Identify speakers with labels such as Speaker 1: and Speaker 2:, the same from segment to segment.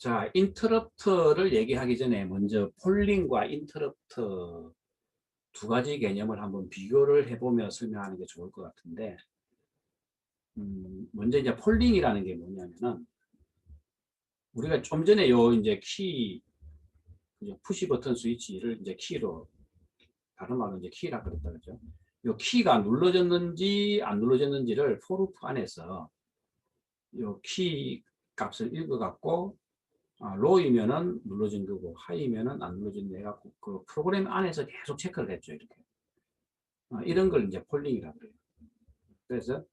Speaker 1: 자, 인터럽트를 얘기하기 전에 먼저 폴링과 인터럽트 두 가지 개념을 한번 비교를 해보며 설명하는 게 좋을 것 같은데, 먼저 이제 폴링이라는 게 뭐냐면은, 우리가 좀 전에 요 이제 푸시 버튼 스위치를 이제 키로, 다른 말로 이제 키라 그랬다 그러죠. 요 키가 눌러졌는지 안 눌러졌는지를 포루프 안에서 요 키 값을 읽어갖고, 로이면은 눌러진 거고 하이면은 안 눌러진 내가 그 프로그램 안에서 계속 체크를 했죠. 이렇게 이런 걸 이제 폴링이라고 그래요. 그래서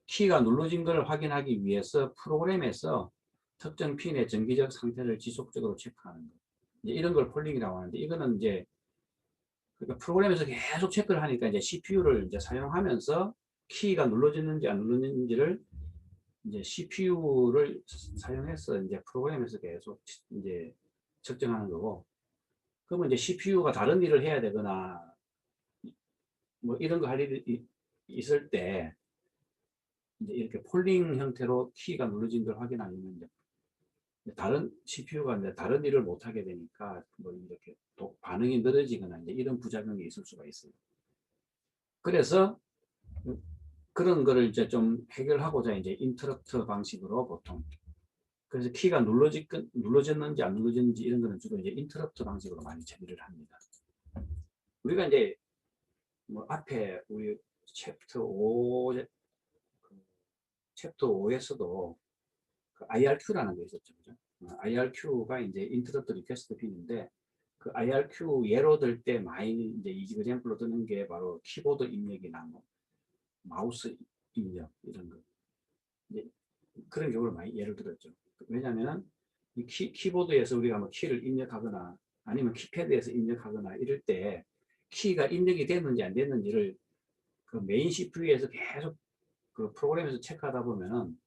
Speaker 1: 키가 눌러진 걸 확인하기 위해서 프로그램에서 특정 핀의 정기적 상태를 지속적으로 체크하는 거, 이제 이런 걸 폴링이라고 하는데, 이거는 이제 그러니까 프로그램에서 계속 체크를 하니까 이제 CPU를 이제 사용하면서 키가 눌러졌는지 안 눌러졌는지를 이제 CPU를 사용해서 이제 프로그램에서 계속 이제 측정하는 거고, 그러면 이제 CPU가 다른 일을 해야 되거나 뭐 이런 거 할 일이 있을 때 이제 이렇게 폴링 형태로 키가 눌러진 걸 확인하면 이제 다른 CPU가 이제 다른 일을 못 하게 되니까 뭐 이렇게 또 반응이 늘어지거나 이제 이런 부작용이 있을 수가 있어요. 그래서 그런 거를 이제 좀 해결하고자 이제 인터럽트 방식으로 보통, 그래서 키가 눌러졌는지 안 눌러졌는지 이런 거는 주로 이제 인터럽트 방식으로 많이 처리를 합니다. 우리가 이제 뭐 앞에 우리 챕터 5, 챕터 5에서도 그 IRQ라는 게 있었죠. 그죠? IRQ가 이제 인터럽트 리퀘스트 핀인데, 그 IRQ 예로 들 때 많이 이제 이그젬플로 드는 게 바로 키보드 입력이나 뭐 마우스 입력 이런 거. 이제 그런 경우를 많이 예를 들었죠. 왜냐하면 이 키보드에서 우리가 뭐 키를 입력하거나 아니면 키패드에서 입력하거나 이럴 때 키가 입력이 됐는지 안 됐는지를 그 메인 CPU에서 계속 그 프로그램에서 체크하다 보면은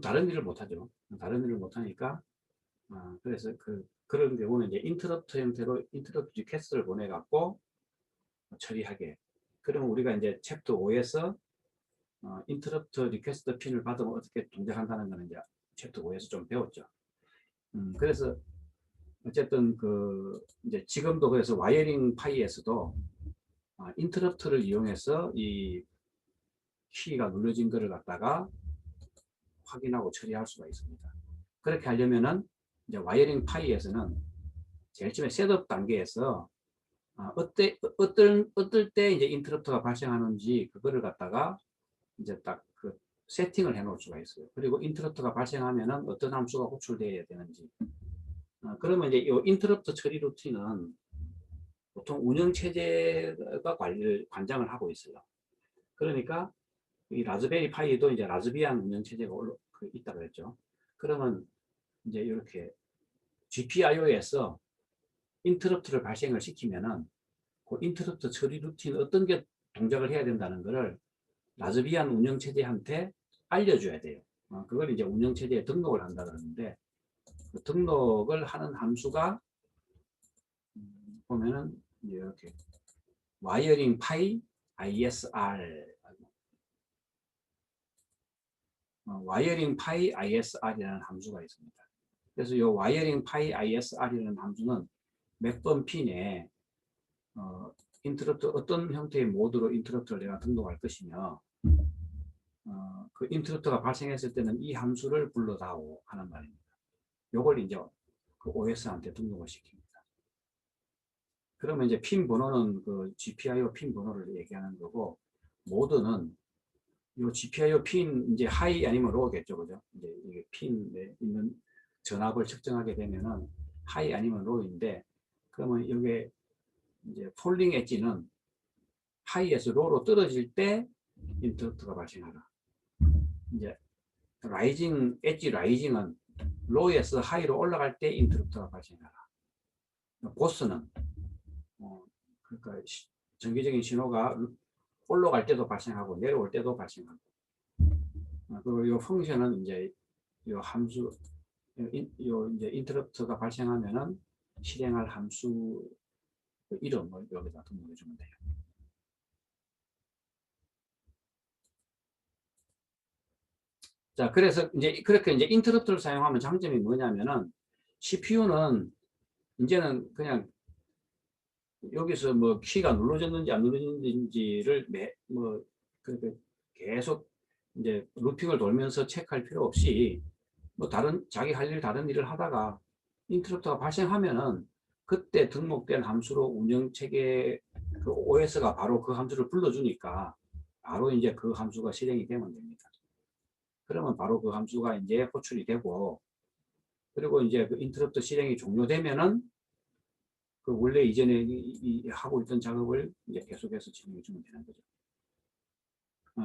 Speaker 1: 다른 일을 못하죠. 다른 일을 못하니까, 그래서 그런 경우는 이제 인터럽트 형태로 인터럽트 리퀘스트를 보내갖고 처리하게. 그러면 우리가 이제 챕터 5에서 인터럽트 리퀘스트 핀을 받으면 어떻게 동작한다는 거는 이제 챕터 5에서 좀 배웠죠. 그래서 어쨌든 이제 지금도 그래서 와이어링 파이에서도 인터럽트를 이용해서 이 키가 눌러진 거를 갖다가 확인하고 처리할 수가 있습니다. 그렇게 하려면은 이제 와이어링 파이에서는 제일 처음에 셋업 단계에서 어떨 때 이제 인터럽트가 발생하는지 그거를 갖다가 이제 딱 그 세팅을 해 놓을 수가 있어요. 그리고 인터럽트가 발생하면은 어떤 함수가 호출되어야 되는지. 그러면 이제 이 인터럽트 처리 루틴은 보통 운영체제가 관장을 하고 있어요. 그러니까 이 라즈베리 파이도 이제 라즈비안 운영체제가 있다 그랬죠. 그러면 이제 이렇게 GPIO에서 인터럽트를 발생을 시키면은 그 인터럽트 처리 루틴 어떤 게 동작을 해야 된다는 것을 라즈비안 운영체제한테 알려줘야 돼요. 그걸 이제 운영체제에 등록을 한다 그러는데, 그 등록을 하는 함수가 보면은 이렇게 와이어링 파이 ISR, 와이어링 파이 ISR이라는 함수가 있습니다. 그래서 이 와이어링 파이 ISR이라는 함수는 몇 번 핀에 인터럽트 어떤 형태의 모드로 인터럽트를 내가 등록할 것이며, 그 인터럽트가 발생했을 때는 이 함수를 불러다오 하는 말입니다. 요걸 이제 그 OS한테 등록을 시킵니다. 그러면 이제 핀 번호는 그 GPIO 핀 번호를 얘기하는 거고, 모드는 요 GPIO 핀 이제 하이 아니면 로우겠죠, 그죠? 이제 이게 핀에 있는 전압을 측정하게 되면은 하이 아니면 로우인데, 그러면 이게 이제 폴링 엣지는 하이에서 로우로 떨어질 때 인터럽트가 발생하라. 이제 엣지 라이징은 로우에서 하이로 올라갈 때 인터럽트가 발생하라. 보스는 그러니까 정기적인 신호가 올라갈 때도 발생하고 내려올 때도 발생하고, 그리고 이 펑션은 이제 이 함수, 이제 인터럽트가 발생하면은 실행할 함수 이름을 여기다 등록해 주면 돼요. 자, 그래서 이제 그렇게 이제 인터럽트를 사용하면 장점이 뭐냐면은, CPU는 이제는 그냥 여기서 뭐 키가 눌러졌는지 안 눌러졌는지를 뭐 그렇게 계속 이제 루핑을 돌면서 체크할 필요 없이 뭐 다른 자기 할 일 다른 일을 하다가 인터럽트가 발생하면은 그때 등록된 함수로 운영체계 그 OS가 바로 그 함수를 불러주니까 바로 이제 그 함수가 실행이 되면 됩니다. 그러면 바로 그 함수가 이제 호출이 되고, 그리고 이제 그 인터럽트 실행이 종료되면은 그 원래 이전에 하고 있던 작업을 이제 계속해서 진행해 주면 되는 거죠.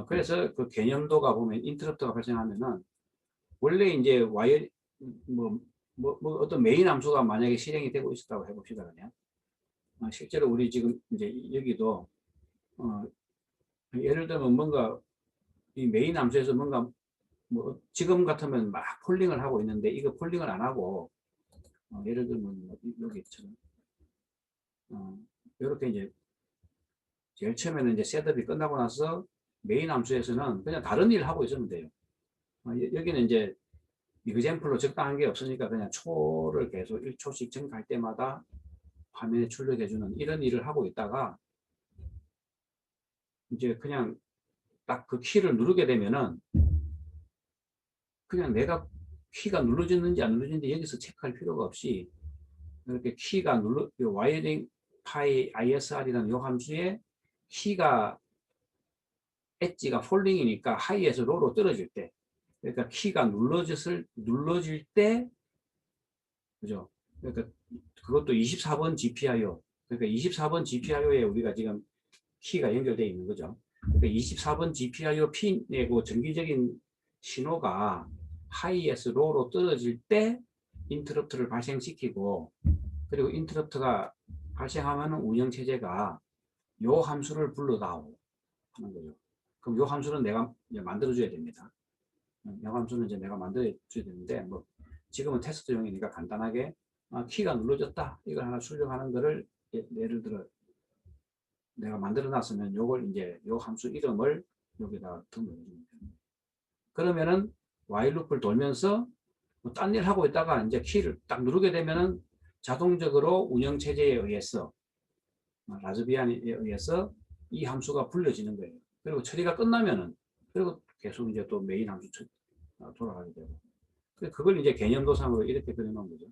Speaker 1: 그래서 그 개념도가 보면 인터럽트가 발생하면은 원래 이제 와이어 뭐 어떤 메인 함수가 만약에 실행이 되고 있었다고 해봅시다. 그냥 실제로 우리 지금 이제 여기도 예를 들면 뭔가 이 메인 함수에서 뭔가 뭐 지금 같으면 막 폴링을 하고 있는데 이거 폴링을 안 하고 예를 들면 뭐 여기처럼 이렇게 이제 제일 처음에는 이제 셋업이 끝나고 나서 메인 함수에서는 그냥 다른 일을 하고 있으면 돼요. 여기는 이제 이그젬플로 적당한 게 없으니까 그냥 초를 계속 1초씩 증가할 때마다 화면에 출력해주는 이런 일을 하고 있다가 이제 그냥 딱 그 키를 누르게 되면은 그냥 내가 키가 눌러졌는지 안 눌러졌는지 여기서 체크할 필요가 없이 이렇게 키가 와이어링 파이 ISR이라는 요 함수에 키가 엣지가 폴링이니까 하이에서 로로 떨어질 때, 그러니까 키가 눌러질 때, 그죠? 그러니까 그것도 24번 GPIO, 그러니까 24번 GPIO에 우리가 지금 키가 연결되어 있는 거죠. 그러니까 24번 GPIO 핀의 그 정기적인 신호가 하이에서 로로 떨어질 때 인터럽트를 발생시키고, 그리고 인터럽트가 발생하면 운영체제가 요 함수를 불러다오 하는 거죠. 그럼 요 함수는 내가 이제 만들어줘야 됩니다. 요 함수는 이제 내가 만들어줘야 되는데, 뭐 지금은 테스트용이니까 간단하게 키가 눌러졌다 이걸 하나 출력하는 거를 예를 들어 내가 만들어 놨으면 요걸 이제 요 함수 이름을 여기다 등록해 줍니다. 그러면은 while loop을 돌면서 뭐 딴 일 하고 있다가 이제 키를 딱 누르게 되면은 자동적으로 운영체제에 의해서 라즈비안에 의해서 이 함수가 불려지는 거예요. 그리고 처리가 끝나면은 그리고 계속 이제 또 메인 함수 돌아가게 되고, 그걸 이제 개념도상으로 이렇게 그려놓은 거죠.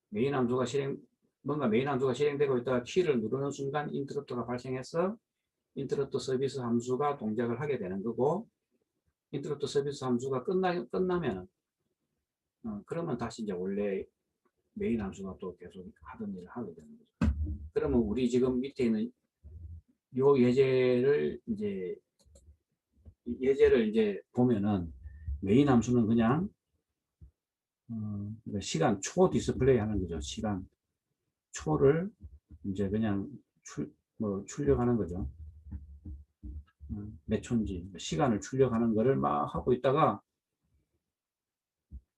Speaker 1: 메인 함수가 뭔가 메인 함수가 실행되고 있다가 키를 누르는 순간 인터럽트가 발생해서 인터럽트 서비스 함수가 동작을 하게 되는 거고, 인터럽트 서비스 함수가 끝나면은 그러면 다시 이제 원래 메인 함수가 또 계속 하던 일을 하게 되는 거죠. 그러면 우리 지금 밑에 있는 요 예제를 이제 보면은 메인 함수는 그냥 시간 초 디스플레이 하는 거죠. 시간 초를 이제 그냥 출력하는 거죠. 몇 초인지 시간을 출력하는 거를 막 하고 있다가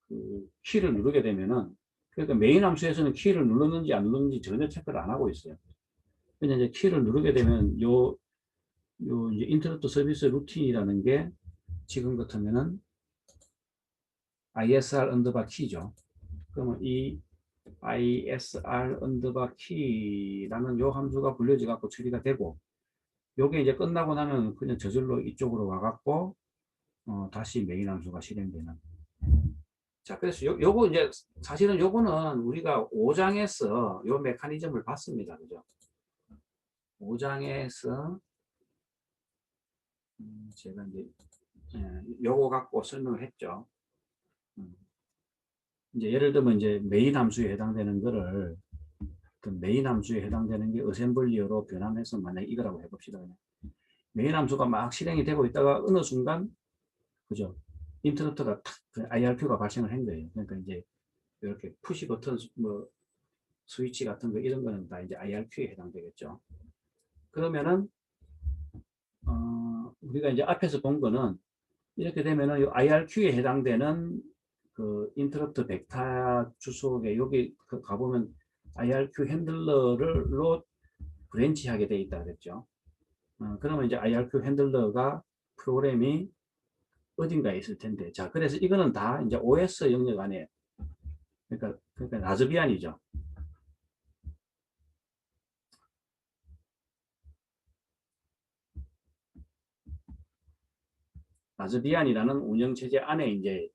Speaker 1: 그 키를 누르게 되면은, 그러니까 메인 함수에서는 키를 눌렀는지 안 눌렀는지 전혀 체크를 안 하고 있어요. 그냥 이제 키를 누르게 되면 요 이제 인터럽트 서비스 루틴이라는 게 지금 같으면은 ISR 언더바 키죠. 그러면 이 ISR 언더바 키라는 요 함수가 불려져 갖고 처리가 되고, 요게 이제 끝나고 나면 그냥 저절로 이쪽으로 와갖고 다시 메인 함수가 실행되는. 자, 그래서 요거 이제 사실은 요거는 우리가 5장에서 요 메커니즘을 봤습니다. 그죠? 5장에서 제가 이제 요거 갖고 설명을 했죠. 이제 예를 들면 이제 메인 함수에 해당되는 거를 그 메인 함수에 해당되는 게 어셈블리어로 변환해서 만약에 이거라고 해봅시다. 그냥. 메인 함수가 막 실행이 되고 있다가 어느 순간 그죠? 인터럽트가 그 IRQ가 발생을 한 거예요. 그러니까 이제 이렇게 푸시 버튼 뭐 스위치 같은 거 이런 거는 다 이제 IRQ에 해당되겠죠. 그러면은 우리가 이제 앞에서 본 거는 이렇게 되면은 이 IRQ에 해당되는 그 인터럽트 벡터 주소에 여기 가보면 IRQ 핸들러로 브랜치하게 돼 있다 그랬죠. 그러면 이제 IRQ 핸들러가 프로그램이 어딘가에 있을 텐데, 자 그래서 이거는 다 이제 OS 영역 안에, 그러니까 라즈비안이죠. 라즈비안이라는 운영체제 안에 이제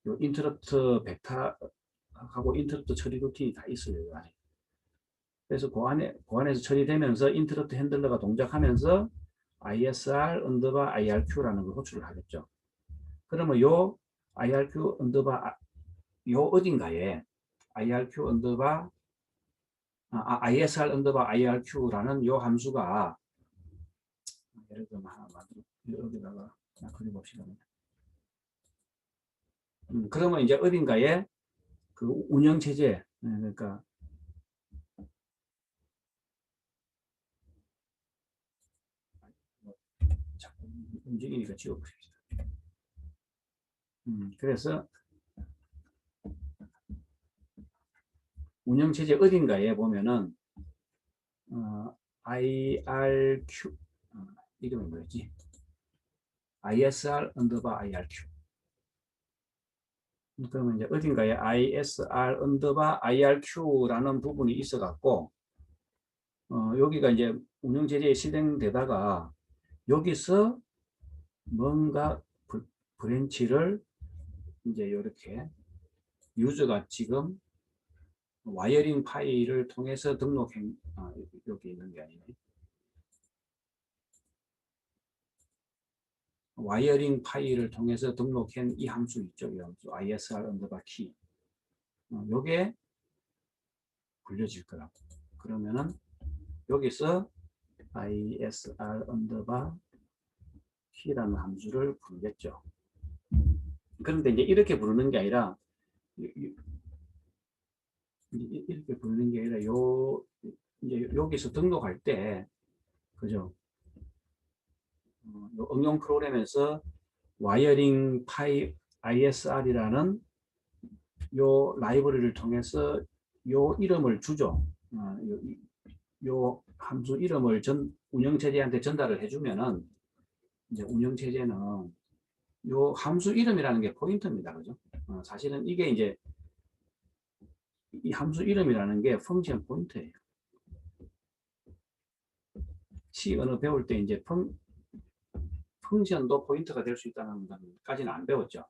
Speaker 1: 요 인터럽트 벡터하고 인터럽트 처리 루틴이 다 있어요. 이 안에. 그래서 그 안에서 처리되면서 인터럽트 핸들러가 동작하면서 ISR 언더바 IRQ라는 걸 호출을 하겠죠. 그러면 요 IRQ 언더바 요 어딘가에 IRQ 언더바 ISR 언더바 IRQ라는 요 함수가 예를 들면 하나 만들어 여기다가 하나 그려봅시다. 그러면 이제 어딘가에 그 운영체제 그러니까 자꾸 움직이니까 지워버립시다. 그래서 운영체제 어딘가에 보면은 IRQ 이름이 뭐였지? ISR 언더바 IRQ. 그러면 이제 어딘가에 ISR 언더바 IRQ라는 부분이 있어 갖고 여기가 이제 운영체제에 실행되다가 여기서 뭔가 브랜치를 이제 이렇게 유저가 지금 와이어링 파일을 통해서 여기 있는 게 아니네. 와이어링 파일을 통해서 등록한 이 함수 있죠. 이 함수 ISR 언더바 키. 요게 굴려질 거라고. 그러면은 여기서 ISR 언더바 키라는 함수를 부르겠죠. 그런데 이제 이렇게 부르는 게 아니라 이렇게 부르는 게 아니라 이제 여기서 등록할 때 그죠? 응용 프로그램에서 와이어링 파이 ISR이라는 요 라이브러리를 통해서 요 이름을 주죠. 요 함수 이름을 운영체제한테 전달을 해주면은 이제 운영체제는 요 함수 이름이라는 게 포인터입니다. 그죠? 사실은 이게 이제 이 함수 이름이라는 게 펑션 포인터예요. C 언어 배울 때 이제 펑션도 포인터가 될 수 있다는 것까지는 안 배웠죠.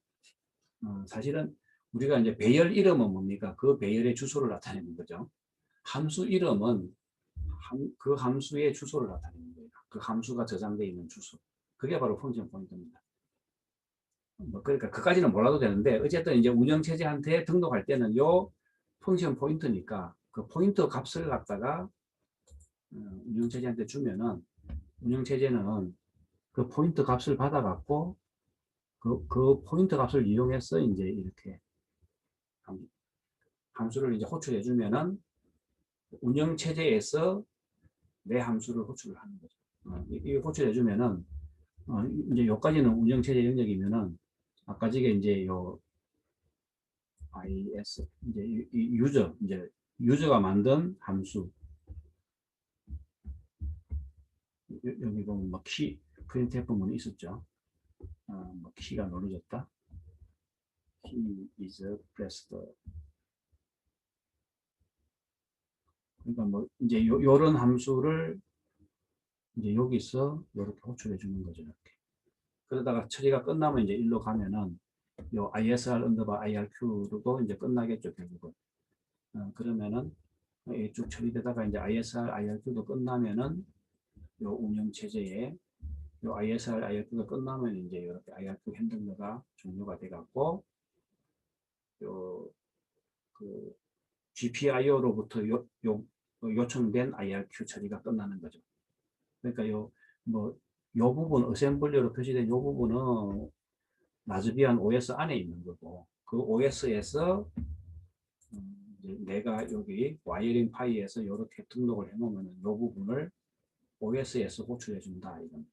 Speaker 1: 사실은 우리가 이제 배열 이름은 뭡니까? 그 배열의 주소를 나타내는 거죠. 함수 이름은 그 함수의 주소를 나타내는 거예요. 그 함수가 저장되어 있는 주소. 그게 바로 펑션 포인터입니다. 그러니까 그까지는 몰라도 되는데 어쨌든 이제 운영체제한테 등록할 때는 요 펑션 포인터니까 그 포인터 값을 갖다가 운영체제한테 주면은 운영체제는 그 포인터 값을 받아갖고 그 포인터 값을 이용해서 이제 이렇게 함수를 이제 호출해 주면은 운영체제에서 내 함수를 호출을 하는 거죠. 이 호출해 주면은 이제 여기까지는 운영체제 영역이면은 아까 저게 이제 요 IS 이제 이 유저가 만든 함수 여기 보면 뭐 키 프린트F 부분이 있었죠. 뭐 키가 누르졌다. key is pressed. 그러니까 뭐 이제 요런 함수를 이제 여기서 이렇게 호출해 주는 거죠. 이렇게. 그러다가 처리가 끝나면 이제 일로 가면은 요 ISR 언더바 IRQ도 이제 끝나겠죠, 결국은. 그러면은 쭉 처리되다가 이제 ISR IRQ도 끝나면은 요 운영 체제에 요 ISR IRQ가 끝나면 이제 이렇게 IRQ 핸들러가 종료가 돼 갖고 그 GPIO로부터 요청된 IRQ 처리가 끝나는 거죠. 그러니까 요 부분 어셈블리로 표시된 요 부분은 라즈비안 OS 안에 있는 거고 그 OS에서 내가 여기 와이어링 파이에서 이렇게 등록을 해놓으면 이 부분을 OS에서 호출해 준다 이겁니다.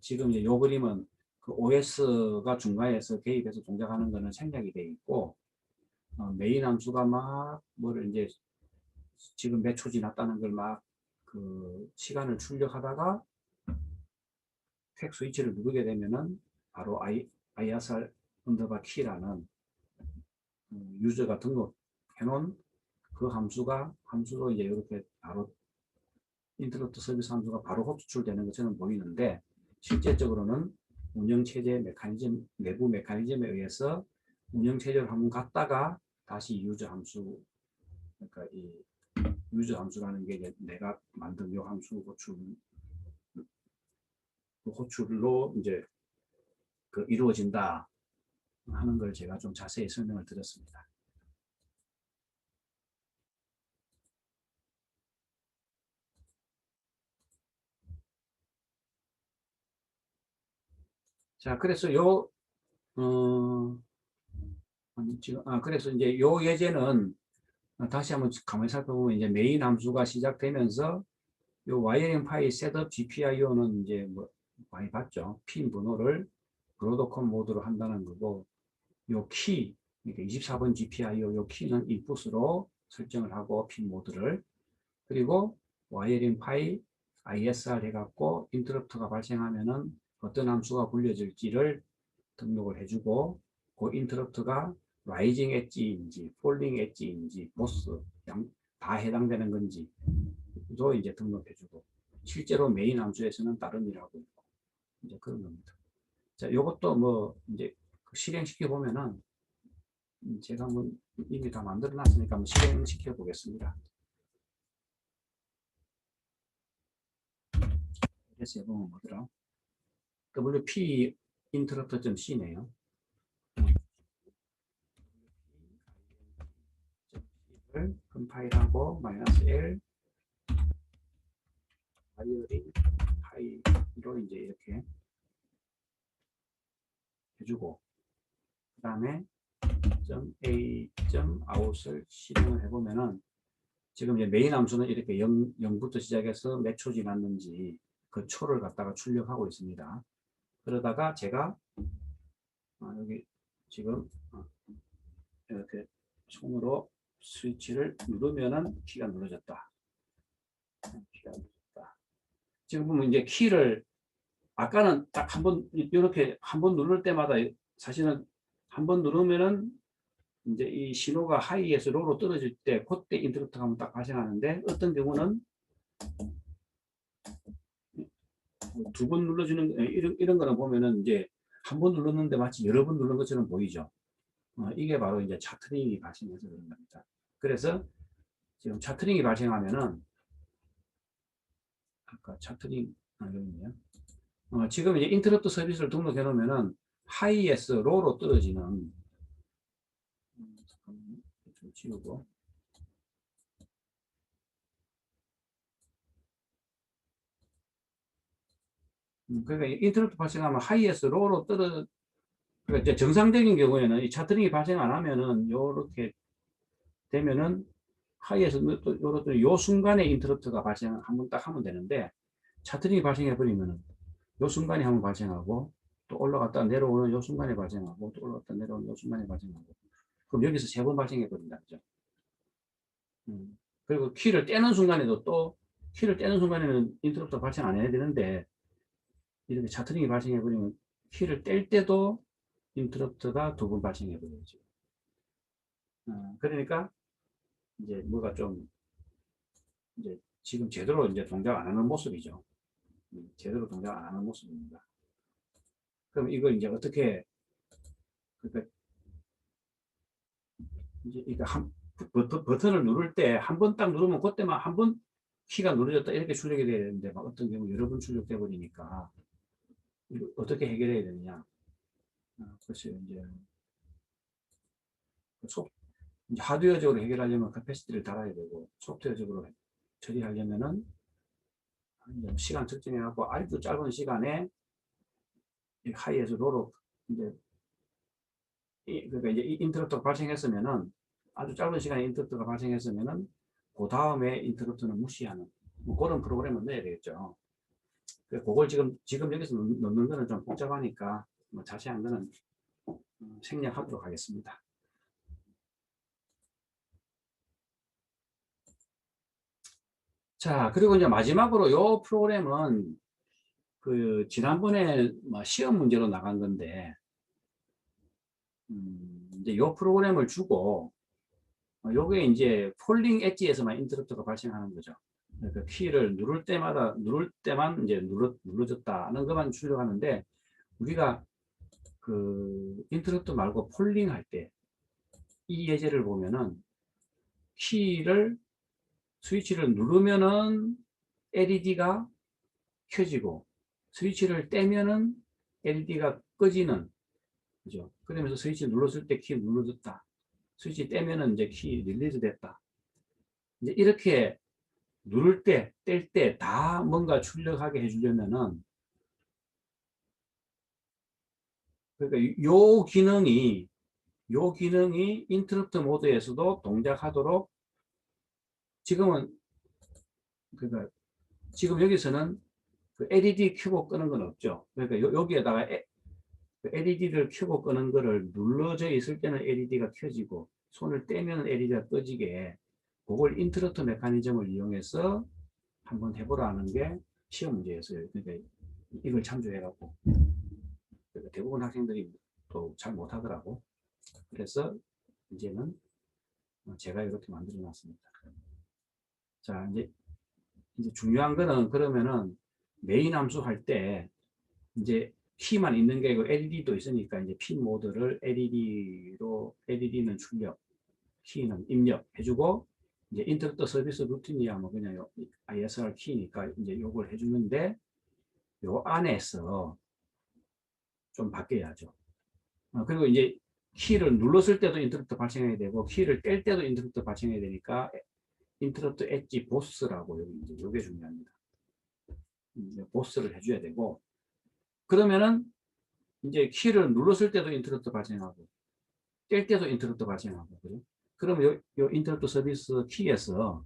Speaker 1: 지금 이제 이 그림은 그 OS가 중간에서 개입해서 동작하는 거는 생략이 돼 있고 메인 함수가 막 뭐를 이제 지금 몇 초 지났다는 걸 막 그 시간을 출력하다가 택 스위치를 누르게 되면은 바로 ISR 언더바 키라는 유저가 등록해 놓은 그 함수로 이제 이렇게 바로 인터럽트 서비스 함수가 바로 호출되는 것처럼 보이는데, 실제적으로는 운영체제 메커니즘, 내부 메커니즘에 의해서 운영체제를 한번 갔다가 다시 유저 함수, 그러니까 이 유저 함수라는 게 이제 내가 만든 요 함수 호출로 이제 그 이루어진다 하는 걸 제가 좀 자세히 설명을 드렸습니다. 자, 그래서 그래서 이제 요 예제는 다시 한번 가만히 살펴보면 이제 메인 함수가 시작되면서 요 와이어링 파일 셋업 GPIO는 이제 뭐 많이 봤죠. 핀 번호를 브로드컴 모드로 한다는 거고, 요 키, 그러니까 24번 GPIO 요 키는 인풋으로 설정을 하고 핀 모드를, 그리고 와이어링 파일 ISR 해갖고 인터럽트가 발생하면은 어떤 함수가 굴려질지를 등록을 해주고, 그 인터럽트가 라이징 엣지인지 폴링 엣지인지 보스 다 해당되는 건지도 이제 등록해주고, 실제로 메인 함수에서는 다른 일을 하고 있고, 이제 그런 겁니다. 자, 요것도 뭐 이제 실행시켜 보면은 제가 뭐 이미 다 만들어 놨으니까 한번 실행시켜 보겠습니다. 그래서 해보면 뭐더라? wp interrupt.c네요. 컴파일하고 -l 와이어링 파일로 이제 이렇게 해주고, 그 다음에 .a.out을 실행을 해보면은 지금 이제 메인 함수는 이렇게 0부터 시작해서 몇 초 지났는지 그 초를 갖다가 출력하고 있습니다. 그러다가 제가 여기 지금 이렇게 손으로 스위치를 누르면은 키가 눌러졌다. 지금 보면 이제 키를 아까는 딱 한번 이렇게 한번 누를 때마다 사실은 한번 누르면은 이제 이 신호가 하이에서 로로 떨어질 때 그때 인터럽트가 한번 딱 발생하는데, 어떤 경우는 두 번 눌러주는 이런 거는 보면은 이제 한 번 눌렀는데 마치 여러 번 누른 것처럼 보이죠. 이게 바로 이제 차트링이 발생해서 그런 겁니다. 그래서 지금 차트링이 발생하면은 아까 차트링 여기 있네요. 지금 이제 인터럽트 서비스를 등록해 놓으면은 하이에서 로로 떨어지는 잠깐만요. 좀 지우고 그러니까 인터럽트 발생하면 하이에서 로로 그러니까 이제 정상적인 경우에는 이 차트링이 발생 안 하면은 요렇게 되면은 하이에서 또 요렇게 요 순간에 인터럽트가 발생 한번 딱 하면 되는데, 차트링이 발생해 버리면은 요 순간에 한번 발생하고 또 올라갔다 내려오는 요 순간에 발생하고 또 올라갔다 내려오는 요 순간에 발생하고, 그럼 여기서 세 번 발생해 버린다 그죠. 그리고 키를 떼는 순간에도 또 키를 떼는 순간에는 인터럽트가 발생 안 해야 되는데, 이렇게 차트링이 발생해 버리면 키를 뗄 때도 인터럽트가 두 번 발생해 버리죠. 그러니까 이제 뭐가 좀 이제 지금 제대로 이제 동작 안 하는 모습이죠. 제대로 동작 안 하는 모습입니다. 그럼 이걸 이제 어떻게, 그러니까 이제 버튼을 누를 때 한 번 딱 누르면 그때만 한 번 키가 누르졌다 이렇게 출력이 돼야 되는데, 막 어떤 경우 여러 번 출력돼 버리니까 이거 어떻게 해결해야 되느냐. 글쎄요, 이제 이제 하드웨어적으로 해결하려면 캐패시티를 달아야 되고, 소프트웨어적으로 처리하려면은 시간 측정해 갖고 아주 짧은 시간에 하이에서 로로 이제 그러니까 이제 인터럽트가 발생했으면은 아주 짧은 시간에 인터럽트가 발생했으면은 그 다음에 인터럽트는 무시하는 뭐 그런 프로그램을 넣어야 되겠죠. 그걸 지금 여기서 넣는 거는 좀 복잡하니까 뭐 자세한 거는 생략하도록 하겠습니다. 자, 그리고 이제 마지막으로 요 프로그램은 지난번에 뭐 시험 문제로 나간 건데, 이제 요 프로그램을 주고 요게 이제 폴링 엣지에서만 인터럽트가 발생하는 거죠. 그러니까 키를 누를 때만 이제 눌러졌다는 것만 출력하는데 우리가 그 인터럽트 말고 폴링 할 때 이 예제를 보면은 키를 스위치를 누르면은 LED가 켜지고 스위치를 떼면은 LED가 꺼지는 그죠. 그러면서 스위치 눌렀을 때 키 눌러졌다. 스위치 떼면은 이제 키 릴리즈 됐다. 이제 이렇게 누를 때, 뗄 때 다 뭔가 출력하게 해주려면은 그러니까 요 기능이 인터럽트 모드에서도 동작하도록 지금은 그러니까 지금 여기서는 그 LED 켜고 끄는 건 없죠. 그러니까 여기에다가 LED를 켜고 끄는 거를 눌러져 있을 때는 LED가 켜지고 손을 떼면 LED가 꺼지게 그걸 인터럽트 메커니즘을 이용해서 한번 해보라는 게 시험 문제였어요. 그러니까 이걸 참조해갖고 그러니까 대부분 학생들이 또 잘 못하더라고. 그래서 이제는 제가 이렇게 만들어 놨습니다. 자, 이제 중요한 거는 그러면은 메인 함수 할 때 이제 키만 있는 게 아니고 LED도 있으니까 이제 핀 모드를 LED는 출력, 키는 입력 해주고 이제 인터럽트 서비스 루틴이야 뭐 그냥 ISR 키니까 이제 요걸 해주는데 요 안에서 좀 바뀌어야죠. 그리고 이제 키를 눌렀을 때도 인터럽트 발생해야 되고 키를 뗄 때도 인터럽트 발생해야 되니까 인터럽트 엣지 보스라고 여기 이제 요게 중요합니다. 보스를 해줘야 되고 그러면은 이제 키를 눌렀을 때도 인터럽트 발생하고 뗄 때도 인터럽트 발생하고 그죠? 그러면 요 인터럽트 서비스 키에서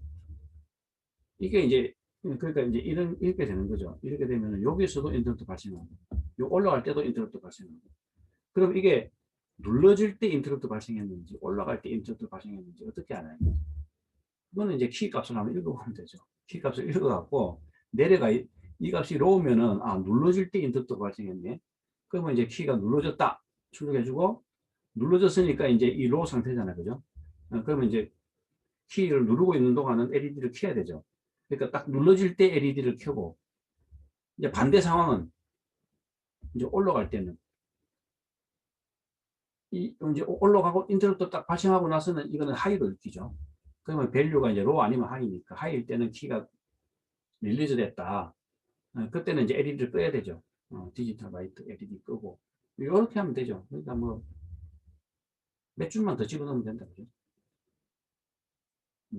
Speaker 1: 이게 이제 그러니까 이제 이렇게 되는 거죠. 이렇게 되면 여기서도 인터럽트 발생하고 요 올라갈 때도 인터럽트 발생하고 그럼 이게 눌러질 때 인터럽트 발생했는지 올라갈 때 인터럽트 발생했는지 어떻게 알아요? 그거는 이제 키 값을 한번 읽어보면 되죠. 키 값을 읽어갖고 내려가 이 값이 로우면은 눌러질 때 인터럽트 발생했네. 그러면 이제 키가 눌러졌다 출력해주고 눌러졌으니까 이제 이 로우 상태잖아요, 그죠? 그러면 이제 키를 누르고 있는 동안은 LED를 켜야 되죠. 그러니까 딱 눌러질 때 LED를 켜고 이제 반대 상황은 이제 올라갈 때는 이제 올라가고 인터럽트 딱 발생하고 나서는 이거는 하이로 느끼죠. 그러면 밸류가 이제 로우 아니면 하이니까 하이일 때는 키가 릴리즈 됐다. 그때는 이제 LED를 꺼야 되죠. 디지털 라이트 LED 끄고 이렇게 하면 되죠. 그러니까 뭐 몇 줄만 더 집어넣으면 된다 그죠.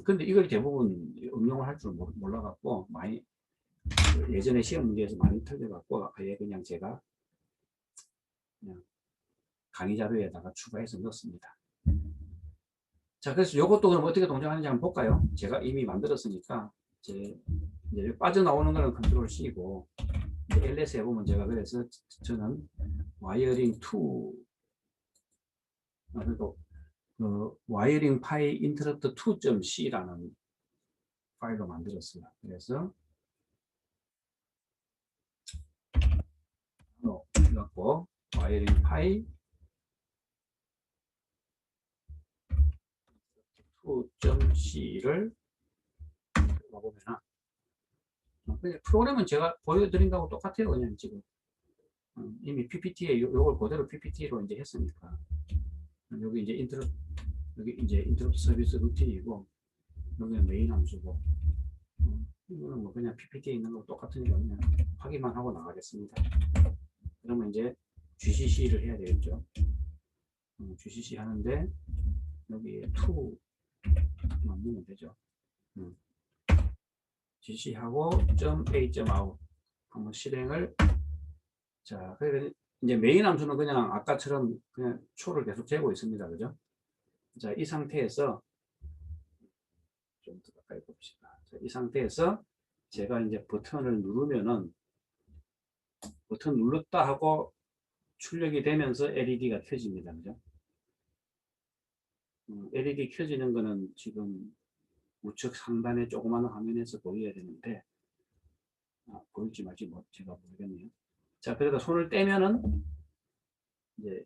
Speaker 1: 근데 이걸 대부분 응용을 할 줄 몰라갖고 많이 예전에 시험 문제에서 많이 틀려갖고 아예 그냥 제가 그냥 강의 자료에다가 추가해서 넣었습니다. 자, 그래서 이것도 그럼 어떻게 동작하는지 한번 볼까요? 제가 이미 만들었으니까 이제 빠져나오는 거는 컨트롤 C고 LS 해보면 제가 그래서 저는 와이어링 2 그러니까 와이어링 파이 인터럽트 2.c라는 파일로 만들었어요. 그래서 해갖고 와이어링 파이 2.c를 보면은 프로그램은 제가 보여드린 거하고 똑같아요. 그냥 지금 이미 PPT에 요걸 그대로 PPT로 이제 했으니까 여기 이제 인터럽트 서비스 루틴이고 여기는 메인 함수고 이거는 뭐 그냥 PPT에 있는 거 똑같으니까 그냥 확인만 하고 나가겠습니다. 그러면 이제 GCC를 해야 되겠죠. GCC 하는데 여기에 2만 넣으면 되죠. GC하고 .a.out 한번 실행을 자, 그래서 이제 메인 함수는 그냥 아까처럼 그냥 초를 계속 재고 있습니다. 그죠? 자, 이 상태에서 좀 더 가까이 봅시다. 자, 이 상태에서 제가 이제 버튼을 누르면은 버튼 눌렀다 하고 출력이 되면서 LED가 켜집니다. 그죠? LED 켜지는 거는 지금 우측 상단에 조그마한 화면에서 보여야 되는데 보일지 말지 뭐 제가 모르겠네요. 자, 그래서 손을 떼면은 이제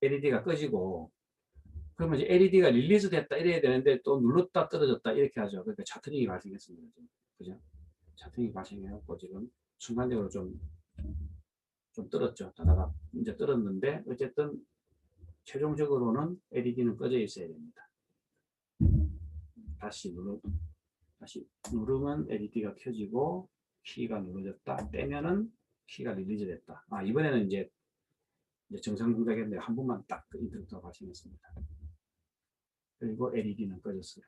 Speaker 1: LED가 꺼지고, 그러면 이제 LED가 릴리즈 됐다 이래야 되는데 또 눌렀다 떨어졌다 이렇게 하죠. 그러니까 차트링이 발생했습니다. 지금. 그죠? 차트링이 발생해갖고 지금 순간적으로 좀 떨었죠. 다다가 이제 떨었는데 어쨌든 최종적으로는 LED는 꺼져 있어야 됩니다. 다시 누르면 LED가 켜지고 키가 눌러졌다. 떼면은 키가 릴리즈 됐다. 이번에는 이제 정상 동작인데 한 번만 딱 인터럽트가 발생했습니다. 그리고 LED는 꺼졌어요.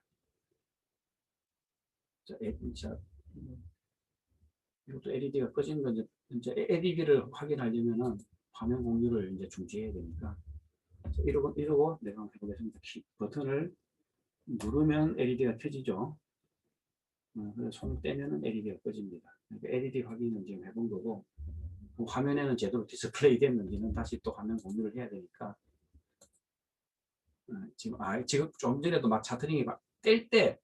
Speaker 1: 자, 이것도 LED가 꺼진 건 이제 LED를 확인하려면은 화면 공유를 이제 중지해야 되니까 이러고 내가 한번 해보겠습니다. 버튼을 누르면 LED가 켜지죠. 그래서 손을 떼면은 LED가 꺼집니다. 그러니까 LED 확인은 지금 해본 거고, 그 화면에는 제대로 디스플레이 됐는지는 다시 또 화면 공유를 해야 되니까, 지금 좀 전에도 막 차트링이 뗄 때,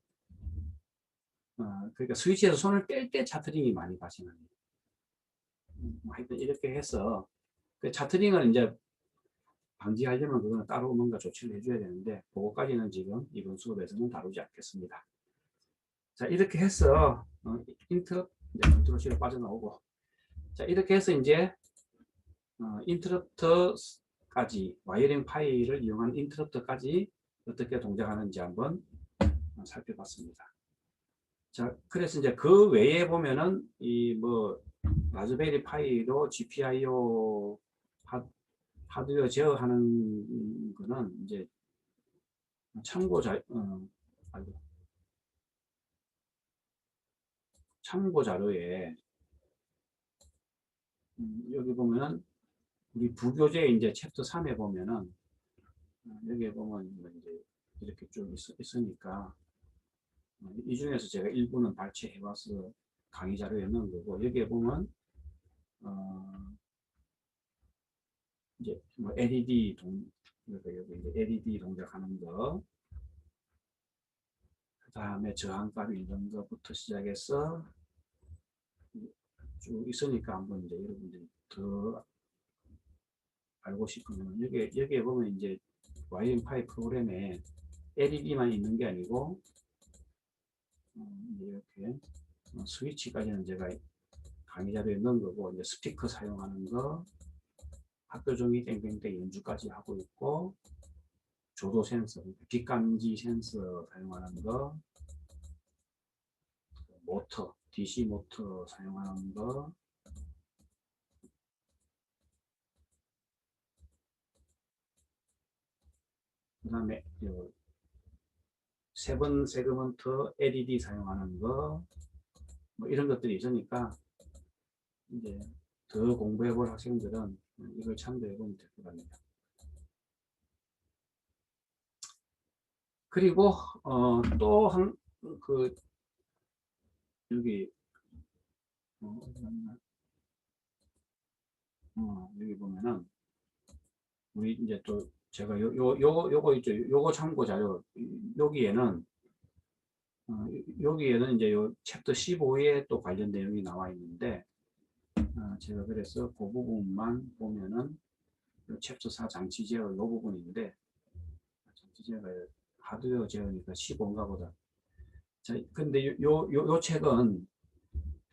Speaker 1: 그러니까 스위치에서 손을 뗄 때 차트링이 많이 발생합니다. 하여튼 이렇게 해서 그 차트링을 이제 방지하려면 그거는 따로 뭔가 조치를 해줘야 되는데, 그거까지는 지금 이번 수업에서는 다루지 않겠습니다. 자, 이렇게 해서 컨트롤 C로 빠져나오고, 자, 이렇게 해서 이제 인터럽터까지 와이어링 파일을 이용한 인터럽터까지 어떻게 동작하는지 한번 살펴봤습니다. 자, 그래서 이제 그 외에 보면은 이 뭐 라즈베리 파이로 GPIO 하드웨어 제어하는 거는 이제 참고 자료에 여기 보면은 우리 부교재 이제 챕터 3에 보면은 여기에 보면 이제 이렇게 쭉 있으니까 이 중에서 제가 일부는 발췌해 와서 강의 자료에 넣은 거고, 여기에 보면 이제 뭐 LED 그러니까 여기 이제 LED 동작하는 거, 그 다음에 저항값 이런 거부터 시작해서 쭉 있으니까 한번 이제 여러분들이 더 알고 싶으면 여기에 보면 이제 와이어링 파이 프로그램에 LED만 있는 게 아니고 이렇게 스위치까지는 제가 강의 자료에 넣은 거고, 이제 스피커 사용하는 거, 학교 종이 땡땡땡 연주까지 하고 있고, 조도 센서, 빛 감지 센서 사용하는 거, 모터, DC 모터 사용하는 거, 그 다음에 세븐 세그먼트 LED 사용하는 거, 뭐 이런 것들이 있으니까 이제 더 공부해 볼 학생들은 이걸 참조해 보면 될 것 같습니다. 그리고 또 여기 여기 보면은 우리 이제 또 제가 요거 있죠. 요거 참고 자료 여기에는 이제 요 챕터 15에 또 관련 내용이 나와 있는데, 제가 그래서 그 부분만 보면은 챕터 4 장치 제어 요 부분인데, 장치 제어가 하드웨어 제어니까 15인가 보다. 자, 근데 요 책은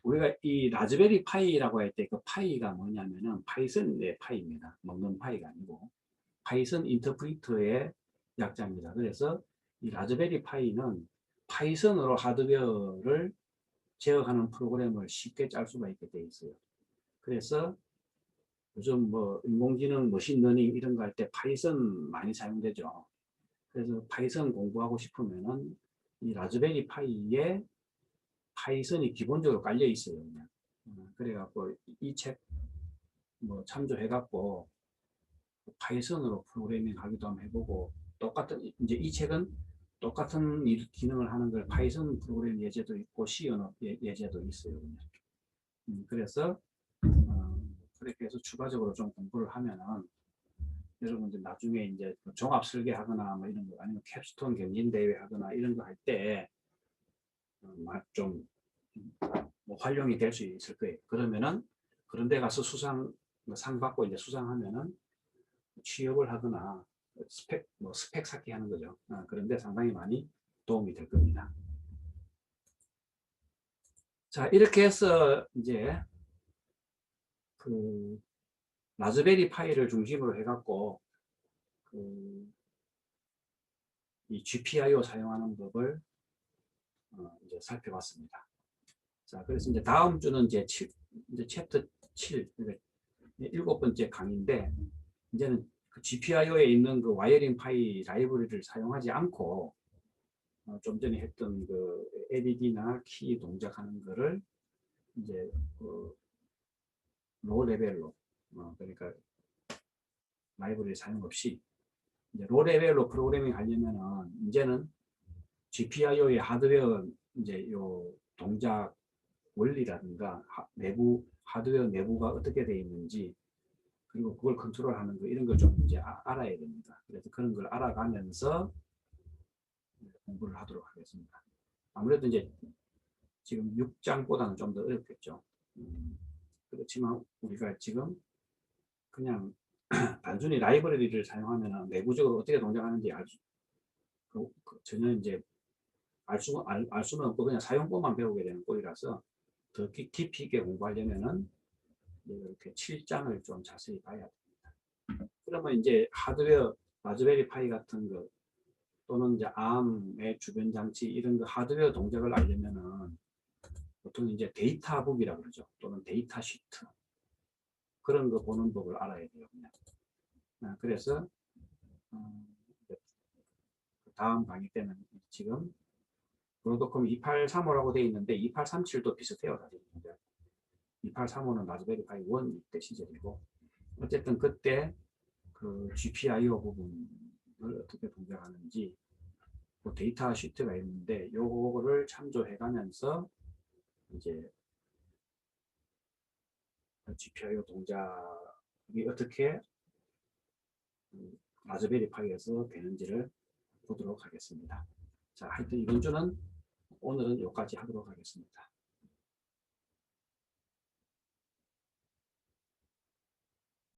Speaker 1: 우리가 이 라즈베리 파이라고 할 때 그 파이가 뭐냐면은 파이썬의 파이입니다. 먹는 파이가 아니고 파이썬 인터프리터의 약자입니다. 그래서 이 라즈베리 파이는 파이썬으로 하드웨어를 제어하는 프로그램을 쉽게 짤 수가 있게 돼 있어요. 그래서 요즘 뭐 인공지능, 머신러닝 이런 거 할 때 파이썬 많이 사용되죠. 그래서 파이썬 공부하고 싶으면은 이 라즈베리 파이에 파이썬이 기본적으로 깔려 있어요. 그냥. 그래갖고 이 책 뭐 참조해갖고 파이썬으로 프로그래밍 하기도 한번 해보고, 똑같은 이제 이 책은 똑같은 기능을 하는 걸 파이썬 프로그램 예제도 있고 C 언어 예제도 있어요. 그래서 그렇게 해서 추가적으로 좀 공부를 하면은 여러분들 나중에 이제 종합 설계하거나 뭐 이런 거, 아니면 캡스톤 경진 대회 하거나 이런 거 할 때 좀 뭐 활용이 될 수 있을 거예요. 그러면은 그런 데 가서 상 받고 이제 수상하면은 취업을 하거나 스펙 쌓기 하는 거죠. 그런데 상당히 많이 도움이 될 겁니다. 자, 이렇게 해서 이제 그 라즈베리 파이를 중심으로 해갖고 이 GPIO 사용하는 법을 이제 살펴봤습니다. 자, 그래서 이제 다음 주는 이제 챕터 7, 그러니까 7번째 강의인데, 이제는 그 GPIO에 있는 그 와이어링 파이 라이브러리를 사용하지 않고 좀 전에 했던 그 LED나 키 동작하는 거를 이제 로 레벨로 그러니까 라이브러리 사용 없이 이제 로 레벨로 프로그래밍 하려면은 이제는 GPIO의 하드웨어 이제 요 동작 원리라든가 내부 하드웨어 내부가 어떻게 되어 있는지, 그리고 그걸 컨트롤하는 거 이런 걸 좀 이제 알아야 됩니다. 그래서 그런 걸 알아가면서 공부를 하도록 하겠습니다. 아무래도 이제 지금 6장보다는 좀 더 어렵겠죠. 그렇지만 우리가 지금 그냥 단순히 라이브러리를 사용하면 내부적으로 어떻게 동작하는지 전혀 이제 알 수는 없고 그냥 사용법만 배우게 되는 꼴이라서 더 깊이 있게 공부하려면은 이렇게 7장을 좀 자세히 봐야 됩니다. 그러면 이제 하드웨어 라즈베리 파이 같은 거 또는 이제 암의 주변 장치 이런 거 하드웨어 동작을 알려면은 보통 이제 데이터북이라고 그러죠. 또는 데이터 시트 그런 거 보는 법을 알아야 돼요. 그냥. 그래서 다음 강의 때는 지금 브로드컴 2835라고 되어 있는데 2837도 비슷해요. 사실. 2835는 라즈베리 파이 1 때 시절이고, 어쨌든 그때 그 GPIO 부분을 어떻게 동작하는지 그 데이터 시트가 있는데 요거를 참조해 가면서 이제 GPIO 동작이 어떻게 라즈베리 파이에서 되는지를 보도록 하겠습니다. 자, 하여튼 이번 주는 오늘은 여기까지 하도록 하겠습니다.